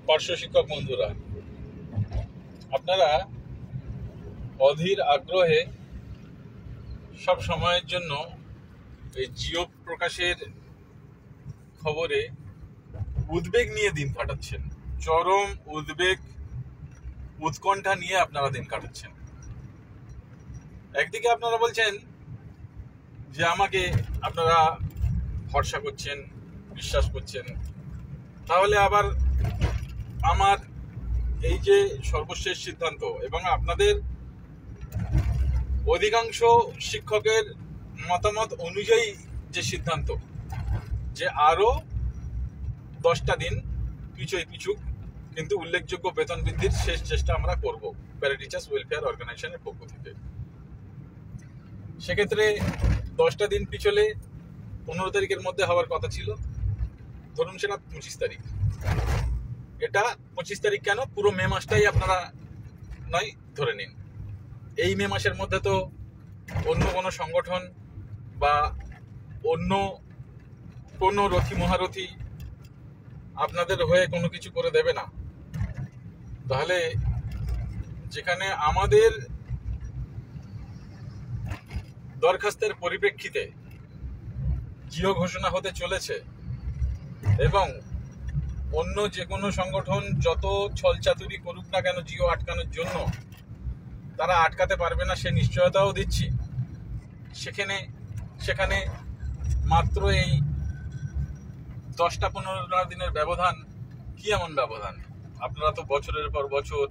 পার্শ্ব শিক্ষক বন্ধুরা, আপনারা অধীর আগ্রহে সব সময়ের জন্য এই জিও প্রকাশের খবরে উদ্বেগ নিয়ে দিন কাটাচ্ছেন। চরম উদ্বেগ, উৎকণ্ঠা নিয়ে আপনারা দিন কাটাচ্ছেন। একদিকে আপনারা বলছেন যে আমাকে আপনারা ভরসা করছেন, বিশ্বাস করছেন, তাহলে আবার আমার এই যে সর্বশেষ সিদ্ধান্ত এবং আপনাদের অধিকাংশ শিক্ষকের মতামত অনুযায়ী যে সিদ্ধান্ত, যে আরো 10টা দিন পিছুক, কিন্তু উল্লেখযোগ্য বেতন বৃদ্ধির শেষ চেষ্টা আমরা করব প্যারা টিচার্স ওয়েলফেয়ার অর্গানাইজেশনের পক্ষ থেকে। সেক্ষেত্রে 10টা দিন পিছলে 15 তারিখের মধ্যে হওয়ার কথা ছিল, ধরুন সেটা 25 তারিখ। এটা 25 তারিখ কেন, পুরো মে মাসটাই আপনারা নয় ধরে নিন। এই মে মাসের মধ্যে তো অন্য কোনো সংগঠন বা অন্য কোনো রথী মহারথী আপনাদের হয়ে কোনো কিছু করে দেবে না। তাহলে যেখানে আমাদের দরখাস্তের পরিপ্রেক্ষিতে জিও ঘোষণা হতে চলেছে এবং অন্য যে কোনো সংগঠন যত ছলচাতুরি করুক না কেন জিও আটকানোর জন্য, তারা আটকাতে পারবে না সে নিশ্চয়তাও দিচ্ছি। সেখানে মাত্র এই 10-15 দিনের ব্যবধান কি এমন ব্যবধান? আপনারা তো বছরের পর বছর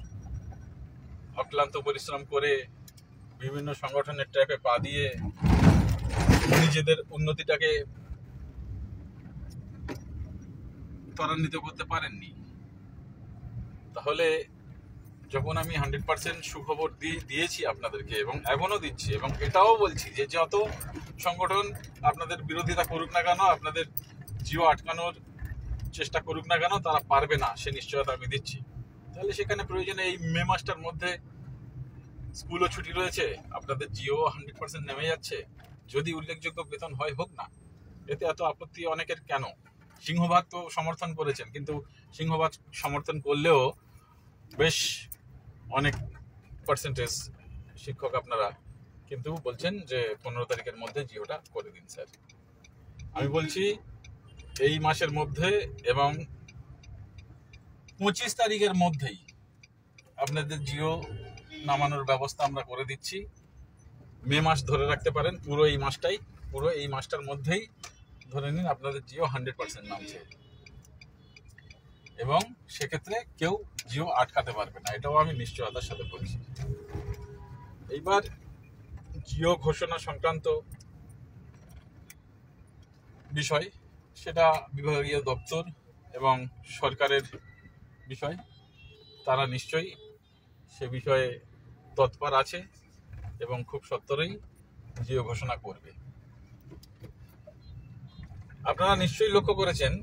অক্লান্ত পরিশ্রম করে বিভিন্ন সংগঠনের ট্র্যাপে পা দিয়ে নিজেদের উন্নতিটাকে ত্বরান্বিত করতে পারেননি। তাহলে যখন আমি 100% সুখবর দিয়েছি আপনাদেরকে এবং এখনো দিচ্ছি, এবং এটাও বলছি যে যত সংগঠন আপনাদের বিরোধিতা করুক না কেন, আপনাদের জিও আটকানোর চেষ্টা করুক না কেন, তারা পারবে না সে নিশ্চয়তা আমি দিচ্ছি। তাহলে সেখানে প্রয়োজনে এই মে মাসটার মধ্যে স্কুলও ছুটি রয়েছে, আপনাদের জিও 100% নেমে যাচ্ছে, যদি উল্লেখযোগ্য বেতন হয় হোক না, এতে এত আপত্তি অনেকের কেন? সিংহভাগ তো সমর্থন করেছেন, কিন্তু সিংহভাগ সমর্থন করলেও বেশ অনেক পার্সেন্টেজ শিক্ষক আপনারা কিন্তু বলছেন যে 15 তারিখের মধ্যে জিওটা করে দিন স্যার। আমি বলছি এই মাসের মধ্যে এবং 25 তারিখের মধ্যেই আপনাদের জিও নামানোর ব্যবস্থা আমরা করে দিচ্ছি। মে মাস ধরে রাখতে পারেন, পুরো এই মাসটার মধ্যেই ধরে নিন আপনাদের জিও 100% নামছে, এবং সেক্ষেত্রে কেউ জিও আটকাতে পারবে না, এটাও আমি নিশ্চয়তার সাথে বলছি। এইবার জিও ঘোষণা সংক্রান্ত বিষয়, সেটা বিভাগীয় দপ্তর এবং সরকারের বিষয়, তারা নিশ্চয়ই সে বিষয়ে তৎপর আছে এবং খুব সত্বরই জিও ঘোষণা করবে। আপনারা নিশ্চয়ই লক্ষ্য করেছেন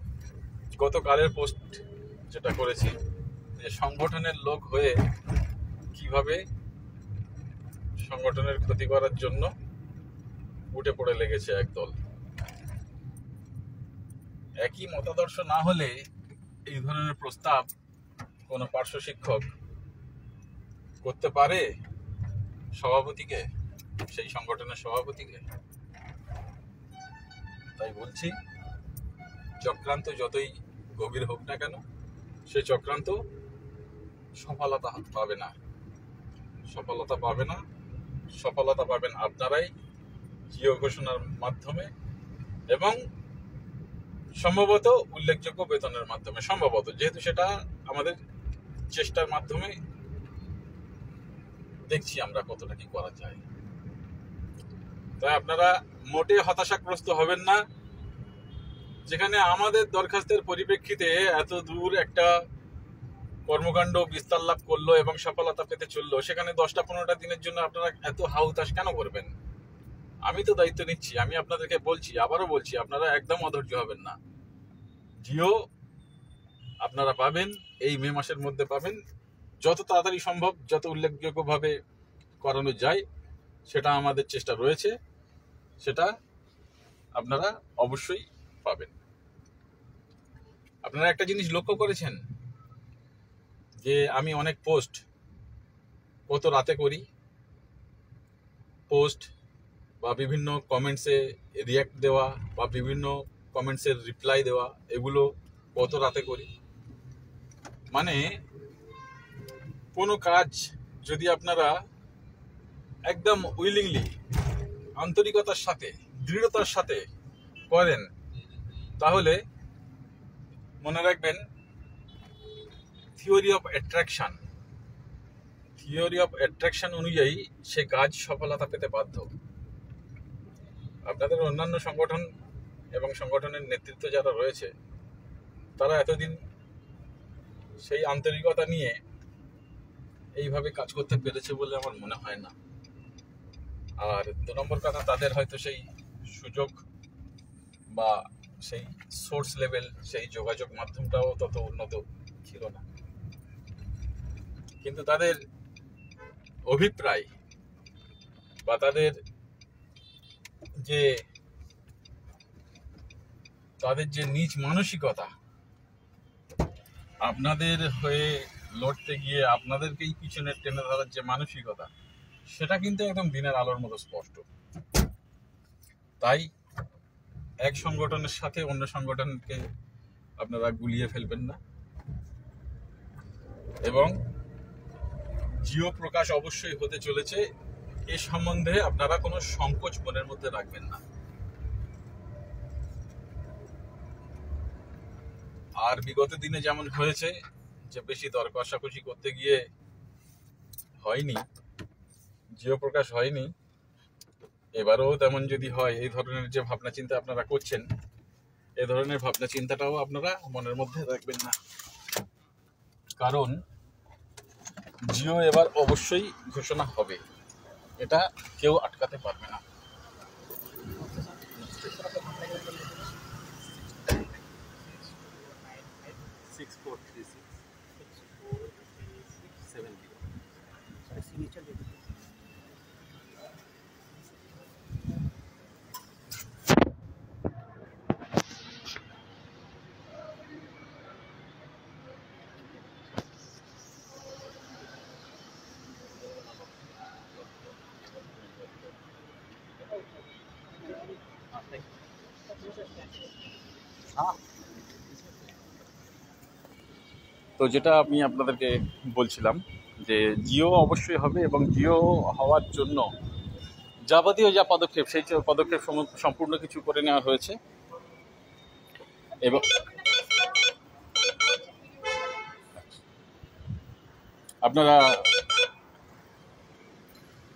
গতকালের পোস্ট যেটা করেছি, যে সংগঠনের লোক হয়ে কিভাবে সংগঠনের ক্ষতি করার জন্য উঠে পড়ে লেগেছে একদল। একই মতাদর্শ না হলে এই ধরনের প্রস্তাব কোনো পার্শ্ব শিক্ষক করতে পারে সভাপতিকে, সেই সংগঠনের সভাপতিকে? তাই বলছি, চক্রান্ত যতই গভীর হোক না কেন, সে চক্রান্ত সফলতা পাবে না। সফলতা পাবেন আপনারাই জিও ঘোষণার মাধ্যমে এবং সম্ভবত উল্লেখযোগ্য বেতনের মাধ্যমে, সম্ভবত, যেহেতু সেটা আমাদের চেষ্টার মাধ্যমে দেখছি আমরা কতটা কি করা যায়। তাই আপনারা মোটে হতাশাগ্রস্ত হবেন না। যেখানে আমাদের দরখাস্তের পরিপ্রেক্ষিতে এত দূর একটা কর্মকাণ্ড বিস্তার লাভ করলো এবং সফলতা পেতে চললো, সেখানে 10-15টা দিনের জন্য আপনারা এত হাউতাশ কেন করবেন? আমি তো দায়িত্ব নিচ্ছি, আমি আপনাদেরকে বলছি, আবারও বলছি, আপনারা একদম অধৈর্য হবেন না। জিও আপনারা পাবেন, এই মে মাসের মধ্যে পাবেন, যত তাড়াতাড়ি সম্ভব, যত উল্লেখযোগ্যভাবে করানো যায়, সেটা আমাদের চেষ্টা রয়েছে, সেটা আপনারা অবশ্যই পাবেন। আপনারা একটা জিনিস লক্ষ্য করেছেন, যে আমি অনেক পোস্ট কত রাতে করি, পোস্ট বা বিভিন্ন কমেন্টসে রিয়াক্ট দেওয়া বা বিভিন্ন কমেন্টসের রিপ্লাই দেওয়া, এগুলো কত রাতে করি। মানে কোনো কাজ যদি আপনারা একদম উইলিংলি, আন্তরিকতার সাথে, দৃঢ়তার সাথে করেন, তাহলে মনে রাখবেন থিওরি অফ অ্যাট্রাকশন অনুযায়ী সে কাজ সফলতা পেতে বাধ্য। আপনাদের অন্যান্য সংগঠন এবং সংগঠনের নেতৃত্ব যারা রয়েছে, তারা এতদিন সেই আন্তরিকতা নিয়ে এইভাবে কাজ করতে পেরেছে বলে আমার মনে হয় না। আর 2 নম্বর কথা, তাদের হয়তো সেই সুযোগ বা সেই সোর্স লেভেল, সেই যোগাযোগ মাধ্যমটাও তত উন্নত ছিল না। কিন্তু তাদের অভিপ্রায় বা তাদের যে নিজ মানসিকতা, আপনাদের হয়ে লড়তে গিয়ে আপনাদেরকেই পিছনে টেনে ধরার যে মানসিকতা, সেটা কিন্তু একদম দিনের আলোর মতো স্পষ্ট। তাই এক সংগঠনের সাথে অন্য সংগঠনকে আপনারা গুলিয়ে ফেলবেন না, এবং জিও প্রকাশ অবশ্যই হতে চলেছে, এ সম্বন্ধে আপনারা কোনো সংকোচ মনের মধ্যে রাখবেন না। আর বিগত দিনে যেমন হয়েছে যে বেশি দর কষাকষি করতে গিয়ে হয়নি, জিও প্রকাশ হয়নি, এবারও তেমন যদি হয়, এই ধরনের যে ভাবনা চিন্তা আপনারা করছেন, এই ধরনের ভাবনা চিন্তাটাও আপনারা মনের মধ্যে রাখবেন না। কারণ জিও এবার অবশ্যই ঘোষণা হবে, এটা কেউ আটকাতে পারবে না। তো যেটা আমি আপনাদেরকে বলছিলাম যে জিও অবশ্যই হবে, এবং জিও হওয়ার জন্য যাবতীয় যা পদক্ষেপ, সেই পদক্ষেপ সম্পূর্ণ কিছু করে নেওয়া হয়েছে। এবং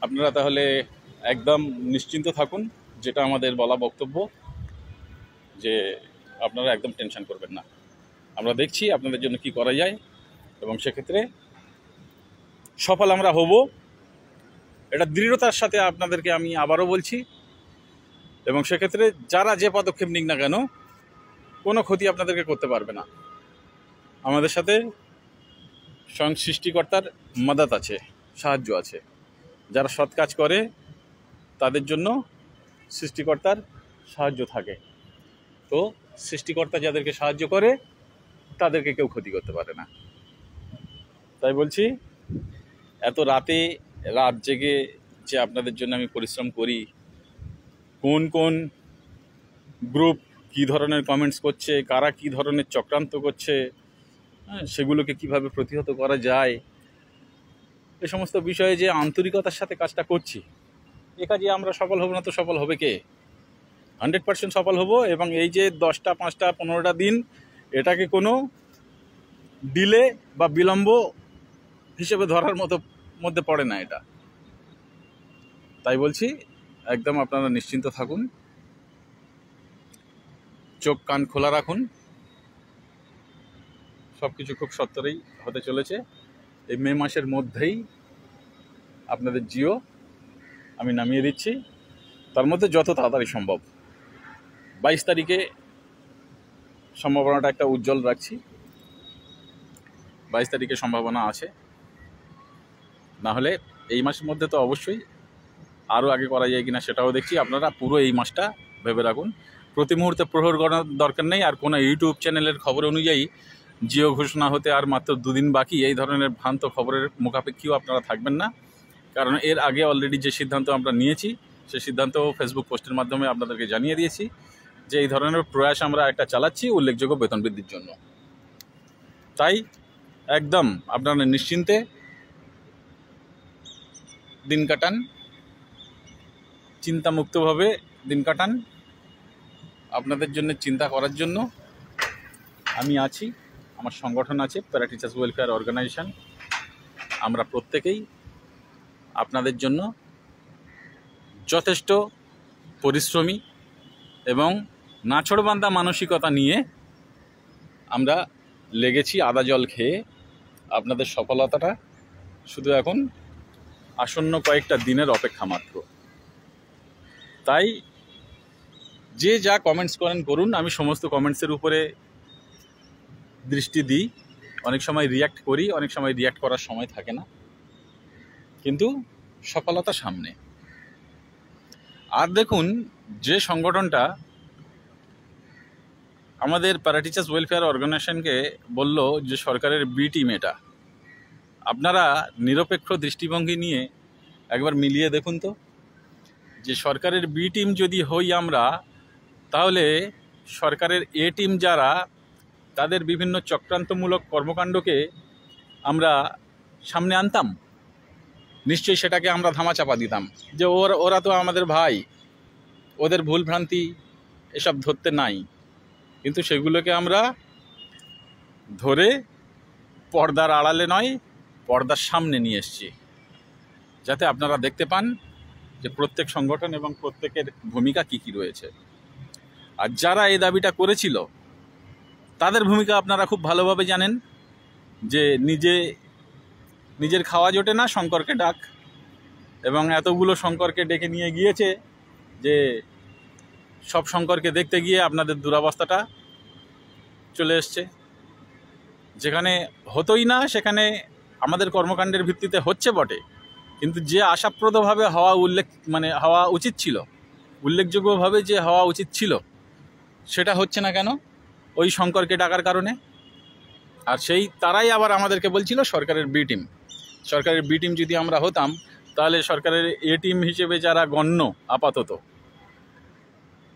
আপনারা তাহলে একদম নিশ্চিন্ত থাকুন, যেটা আমাদের বলা বক্তব্য, যে আপনারা একদম টেনশন করবেন না। আমরা দেখছি আপনাদের জন্য কি করা যায়, এবং সেক্ষেত্রে সফল আমরা হব, এটা দৃঢ়তার সাথে আপনাদেরকে আমি আবারও বলছি। এবং সেক্ষেত্রে যারা যে পদক্ষেপ নিক না কেন, কোনো ক্ষতি আপনাদেরকে করতে পারবে না। আমাদের সাথে স্বয়ং সৃষ্টিকর্তার মদত আছে, সাহায্য আছে। যারা সৎ কাজ করে তাদের জন্য সৃষ্টিকর্তার সাহায্য থাকে। তো সৃষ্টিকর্তা যাদেরকে সাহায্য করে তাদেরকে কেউ ক্ষতি করতে পারে না। তাই বলছি, এত রাত জেগে যে আপনাদের জন্য আমি পরিশ্রম করি, কোন কোন গ্রুপ কী ধরনের কমেন্টস করছে, কারা কী ধরনের চক্রান্ত করছে, সেগুলোকে কিভাবে প্রতিহত করা যায়, এ সমস্ত বিষয়ে যে আন্তরিকতার সাথে কাজটা করছি, এ কাজে আমরা সফল হব না তো সফল হবে কে? 100% সফল হব। এবং এই যে 10টা 5টা 15টা দিন, এটাকে কোনো ডিলে বা বিলম্ব হিসেবে ধরার মধ্যে পড়ে না এটা। তাই বলছি, একদম আপনারা নিশ্চিন্ত থাকুন, চোখ কান খোলা রাখুন, সব কিছু খুব সত্তরেই হতে চলেছে। এই মে মাসের মধ্যেই আপনাদের জিও আমি নামিয়ে দিচ্ছি, তার মধ্যে যত তাড়াতাড়ি সম্ভব। 22 তারিখে সম্ভাবনাটা একটা উজ্জ্বল রাখছি, 22 তারিখে সম্ভাবনা আছে। না হলে এই মাসের মধ্যে তো অবশ্যই, আরও আগে করা যায় কিনা সেটাও দেখছি। আপনারা পুরো এই মাসটা ভেবে রাখুন। প্রতি মুহূর্তে প্রহর গণার দরকার নেই। আর কোনো ইউটিউব চ্যানেলের খবর অনুযায়ী জিও ঘোষণা হতে আর মাত্র 2 দিন বাকি, এই ধরনের ভ্রান্ত খবরের মুখাপেক্ষীও আপনারা থাকবেন না। কারণ এর আগে অলরেডি যে সিদ্ধান্ত আমরা নিয়েছি সেই সিদ্ধান্ত ফেসবুক পোস্টের মাধ্যমে আপনাদেরকে জানিয়ে দিয়েছি যে এই ধরনের প্রয়াস আমরা একটা চালাচ্ছি উল্লেখযোগ্য বেতন বৃদ্ধির জন্য। তাই একদম আপনারা নিশ্চিন্তে দিন কাটান, চিন্তামুক্তভাবে দিন কাটান। আপনাদের জন্য চিন্তা করার জন্য আমি আছি, আমার সংগঠন আছে প্যারা টিচার্স ওয়েলফেয়ার অর্গানাইজেশন। আমরা প্রত্যেকেই আপনাদের জন্য যথেষ্ট পরিশ্রমী এবং নাছোড়বান্দা মানসিকতা নিয়ে আমরা লেগেছি আদা জল খেয়ে। আপনাদের সফলতাটা শুধু এখন আসন্ন কয়েকটা দিনের অপেক্ষা মাত্র। তাই যে যা কমেন্টস করেন করুন, আমি সমস্ত কমেন্টসের উপরে দৃষ্টি দিই, অনেক সময় রিয়্যাক্ট করি, অনেক সময় রিয়্যাক্ট করার সময় থাকে না, কিন্তু সফলতা সামনে। আর দেখুন, যে সংগঠনটা আমাদের প্যারা টিচার্স ওয়েলফেয়ার অর্গানাইজেশনকে বলল যে সরকারের বি টিম, এটা আপনারা নিরপেক্ষ দৃষ্টিভঙ্গি নিয়ে একবার মিলিয়ে দেখুন তো, যে সরকারের বি টিম যদি হই আমরা, তাহলে সরকারের এ টিম যারা, তাদের বিভিন্ন চক্রান্তমূলক কর্মকাণ্ডকে আমরা সামনে আনতাম, নিশ্চয়ই সেটাকে আমরা ধামাচাপা দিতাম যে ওরা তো আমাদের ভাই, ওদের ভুল ভ্রান্তি এসব ধরতে নাই। কিন্তু সেগুলোকে আমরা ধরে পর্দার আড়ালে নয়, পর্দার সামনে নিয়ে এসেছি, যাতে আপনারা দেখতে পান যে প্রত্যেক সংগঠন এবং প্রত্যেকের ভূমিকা কী কী রয়েছে। আর যারা এই দাবিটা করেছিল তাদের ভূমিকা আপনারা খুব ভালোভাবে জানেন, যে নিজের খাওয়া জোটে না, শঙ্করকে ডাক, এবং এতগুলো শঙ্করকে ডেকে নিয়ে গিয়েছে যে সব শঙ্করকে দেখতে গিয়ে আপনাদের দুরবস্থাটা চলে এসছে। যেখানে হতোই না সেখানে আমাদের কর্মকাণ্ডের ভিত্তিতে হচ্ছে বটে, কিন্তু যে আশাপ্রদভাবে হওয়া উচিত ছিল, উল্লেখযোগ্যভাবে যে হওয়া উচিত ছিল, সেটা হচ্ছে না কেন? ওই শঙ্করকে ডাকার কারণে। আর তারাই আবার আমাদেরকে বলছিল সরকারের বি টিম। সরকারের বি টিম যদি আমরা হতাম, তাহলে সরকারের এ টিম হিসেবে যারা গণ্য আপাতত,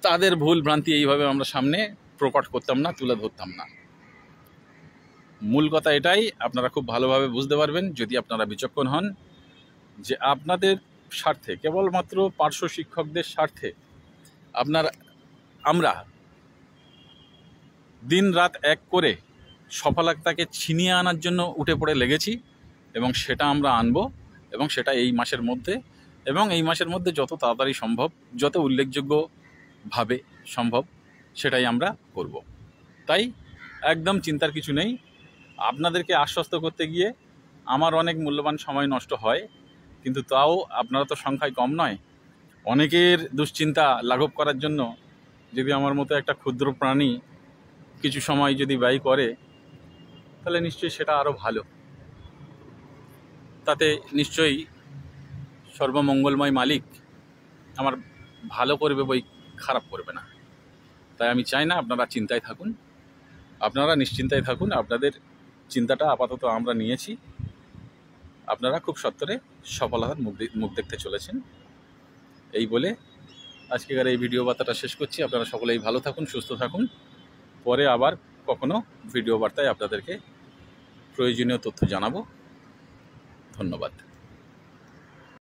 তাদের ভুল ভ্রান্তি এইভাবে আমরা সামনে প্রকট করতাম না, তুলে ধরতাম না। মূল কথা এটাই, আপনারা খুব ভালোভাবে বুঝতে পারবেন যদি আপনারা বিচক্ষণ হন, যে আপনাদের স্বার্থে, কেবলমাত্র পার্শ্ব শিক্ষকদের স্বার্থে আমরা দিন রাত এক করে সফলতাকে ছিনিয়ে আনার জন্য উঠে পড়ে লেগেছি, এবং সেটা আমরা আনবো, এবং সেটা এই মাসের মধ্যে, এবং এই মাসের মধ্যে যত তাড়াতাড়ি সম্ভব, যত উল্লেখযোগ্যভাবে সম্ভব সেটাই আমরা করব। তাই একদম চিন্তার কিছু নেই। আপনাদেরকে আশ্বস্ত করতে গিয়ে আমার অনেক মূল্যবান সময় নষ্ট হয়, কিন্তু তাও আপনারা তো সংখ্যায় কম নয়। অনেকের দুশ্চিন্তা লাঘব করার জন্য যদি আমার মতো একটা ক্ষুদ্র প্রাণী কিছু সময় যদি ব্যয় করে, তাহলে নিশ্চয়ই সেটা আরও ভালো। তাতে নিশ্চয়ই সর্বমঙ্গলময় মালিক আমার ভালো করবে, বই খারাপ করবে না। তাই আমি চাই না আপনারা চিন্তায় থাকুন, আপনারা নিশ্চিন্তায় থাকুন। আপনাদের চিন্তাটা আপাতত আমরা নিয়েছি, আপনারা খুব সত্বরে সফলতার মুখ দেখতে চলেছেন। এই বলে আজকের এই ভিডিও বার্তাটা শেষ করছি। আপনারা সকলেই ভালো থাকুন, সুস্থ থাকুন। পরে আবার কখনো ভিডিও বার্তায় আপনাদেরকে প্রয়োজনীয় তথ্য জানাবো। ধন্যবাদ।